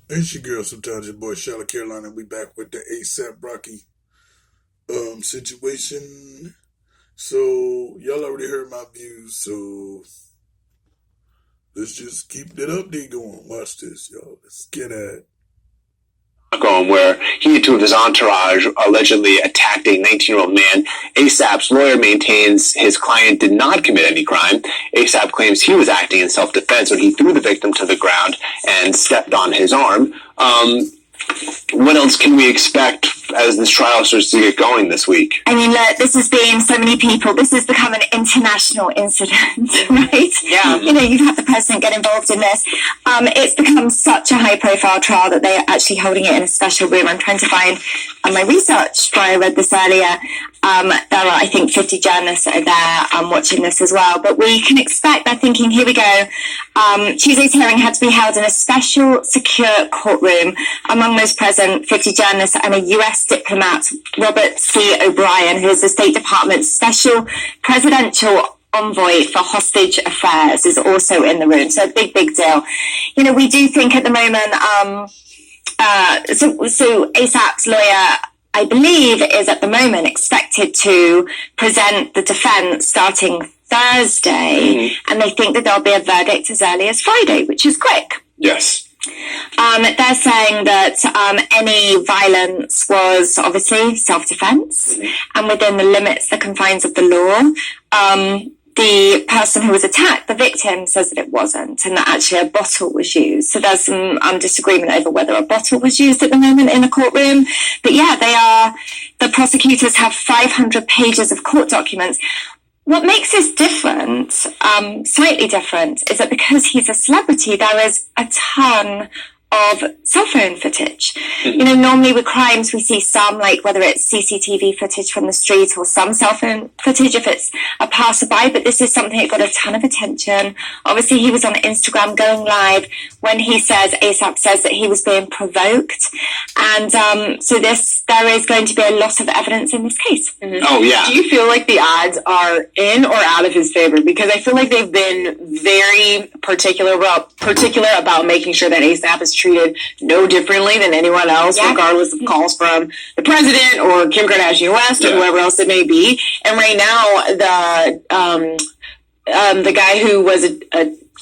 It's your girl, sometimes your boy Charlotte Carolina. We back with the ASAP Rocky situation. So y'all already heard my views, so let's just keep that update going. Watch this, y'all. Let's get at it. Stockholm, where he and two of his entourage allegedly attacked a 19-year-old man. ASAP's lawyer maintains his client did not commit any crime. ASAP claims he was acting in self-defense when he threw the victim to the ground and stepped on his arm. What else can we expect as this trial starts to get going this week? I mean, look, this has been so many people. This has become an international incident, right? Yeah. You know, you've had the president get involved in this. It's become such a high-profile trial that they are actually holding it in a special room. I'm trying to find my research where I read this earlier. There are, I think, 50 journalists that are there watching this as well. But we can expect, they're thinking, here we go. Tuesday's hearing had to be held in a special, secure courtroom. Among those present, 50 journalists and a US diplomat, Robert C. O'Brien, who is the State Department's special presidential envoy for hostage affairs, is also in the room. So a big, big deal. You know, we do think at the moment, so ASAP's lawyer, I believe, is at the moment expected to present the defense starting Thursday, and they think that there'll be a verdict as early as Friday, which is quick. Yes. They're saying that any violence was obviously self-defense and within the limits, the confines of the law. The person who was attacked, the victim, says that it wasn't, and that actually a bottle was used. So there's some disagreement over whether a bottle was used at the moment in the courtroom. But yeah, the prosecutors have 500 pages of court documents. What makes this different, slightly different, is that because he's a celebrity, there is a ton of cell phone footage. You know, normally with crimes, we see some, like whether it's CCTV footage from the street or some cell phone footage if it's a passerby, but this is something that got a ton of attention. Obviously, he was on Instagram going live when ASAP says that he was being provoked. And so there is going to be a lot of evidence in this case. Mm-hmm. Oh, yeah. Do you feel like the odds are in or out of his favor? Because I feel like they've been very particular about making sure that ASAP is treated no differently than anyone else, regardless of calls from the president or Kim Kardashian West or whoever else it may be. And right now, the guy who was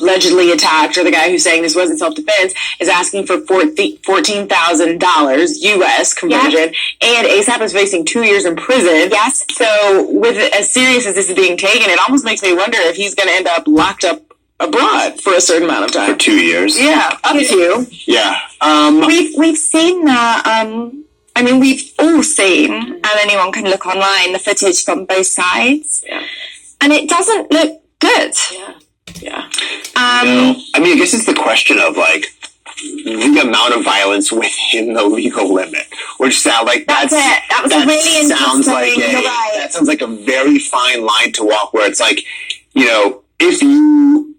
allegedly attacked, or the guy who's saying this wasn't self-defense, is asking for $14,000 US conversion, and ASAP is facing 2 years in prison. Yes. So, with as serious as this is being taken, it almost makes me wonder if he's going to end up locked up abroad for a certain amount of time. For 2 years. Yeah, up to. Yeah. We've seen that. I mean, we've all seen, and anyone can look online, the footage from both sides. Yeah. And it doesn't look good. Yeah. No. I mean, I guess it's the question of, like, the amount of violence within the legal limit. Which sound like That's it. That was a really sounds like interesting. You're right. That sounds like a very fine line to walk, where it's like, you know, if you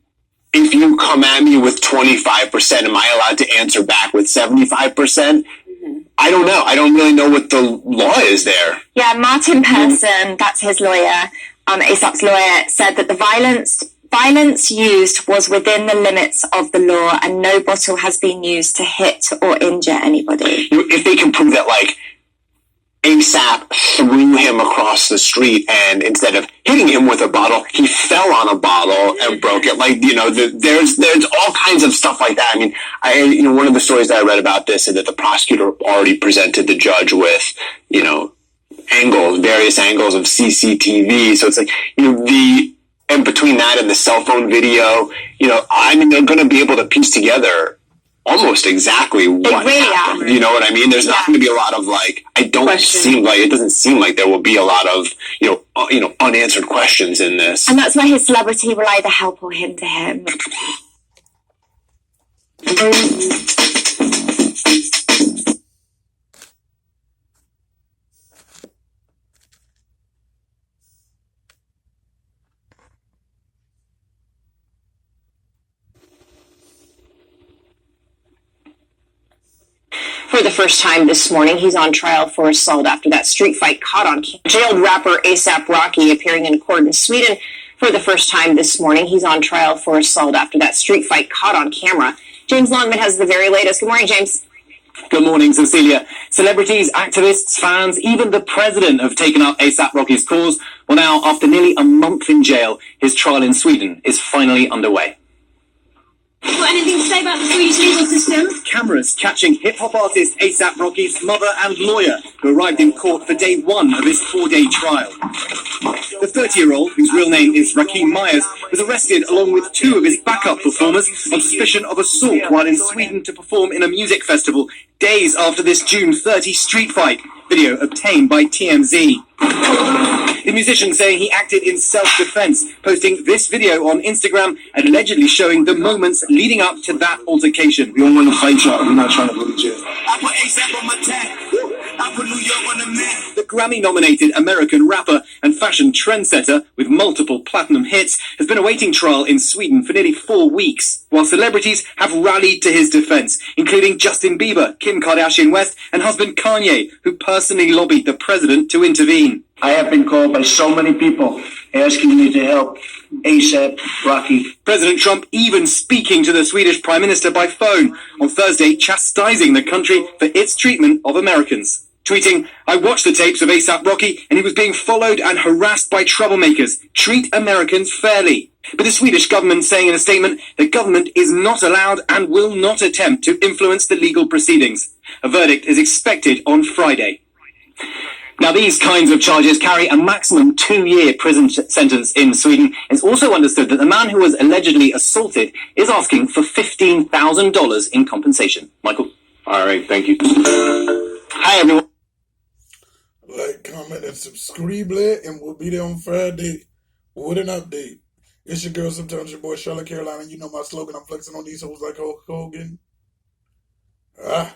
come at me with 25%, am I allowed to answer back with 75%? I don't know. I don't really know what the law is there. Yeah, Martin Persson, that's his lawyer, ASAP's lawyer, said that the violence used was within the limits of the law and no bottle has been used to hit or injure anybody. If they can prove that, like, ASAP threw him across the street, and instead of hitting him with a bottle, he fell on a bottle and broke it. Like, you know, there's all kinds of stuff like that. I mean, one of the stories that I read about this is that the prosecutor already presented the judge with, you know, various angles of CCTV. So it's like, you know, and between that and the cell phone video, you know, I mean, they're going to be able to piece together almost exactly what happened. You know what I mean? There's not going to be a lot of, like, it doesn't seem like there will be a lot of, you know, unanswered questions in this. And that's where his celebrity will either help or hinder him. For the first time this morning, he's on trial for assault after that street fight caught on camera. Jailed rapper ASAP Rocky appearing in court in Sweden for the first time this morning. He's on trial for assault after that street fight caught on camera. James Longman has the very latest. Good morning, James. Good morning, Cecilia. Celebrities, activists, fans, even the president have taken up ASAP Rocky's cause. Well, now, after nearly a month in jail, his trial in Sweden is finally underway. Got anything to say about the Swedish legal system? Cameras catching hip-hop artist ASAP Rocky's mother and lawyer, who arrived in court for day one of his 4-day trial. The 30-year-old, whose real name is Rakim Myers, was arrested along with 2 of his backup performers on suspicion of assault while in Sweden to perform in a music festival days after this June 30 street fight. Video obtained by TMZ. The musician saying he acted in self-defense, posting this video on Instagram and allegedly showing the moments leading up to that altercation. We don't want to fight y'all. We're not trying to go to jail. I put ASAP on my tag. I put New York on the map. The Grammy-nominated American rapper and fashion trendsetter with multiple platinum hits has been awaiting trial in Sweden for nearly 4 weeks, while celebrities have rallied to his defense, including Justin Bieber, Kim Kardashian West, and husband Kanye, who personally lobbied the president to intervene. I have been called by so many people asking me to help ASAP Rocky. President Trump even speaking to the Swedish Prime Minister by phone on Thursday, chastising the country for its treatment of Americans. Tweeting, "I watched the tapes of ASAP Rocky and he was being followed and harassed by troublemakers. Treat Americans fairly." But the Swedish government saying in a statement, the government is not allowed and will not attempt to influence the legal proceedings. A verdict is expected on Friday. Now, these kinds of charges carry a maximum 2-year prison sentence in Sweden. It's also understood that the man who was allegedly assaulted is asking for $15,000 in compensation. Michael? All right, thank you. Hi, everyone. Like, comment, and subscribe, and we'll be there on Friday with an update. It's your girl, sometimes your boy, Charlotte Carolina. You know my slogan, I'm flexing on these hoes like Hulk Hogan. Ah.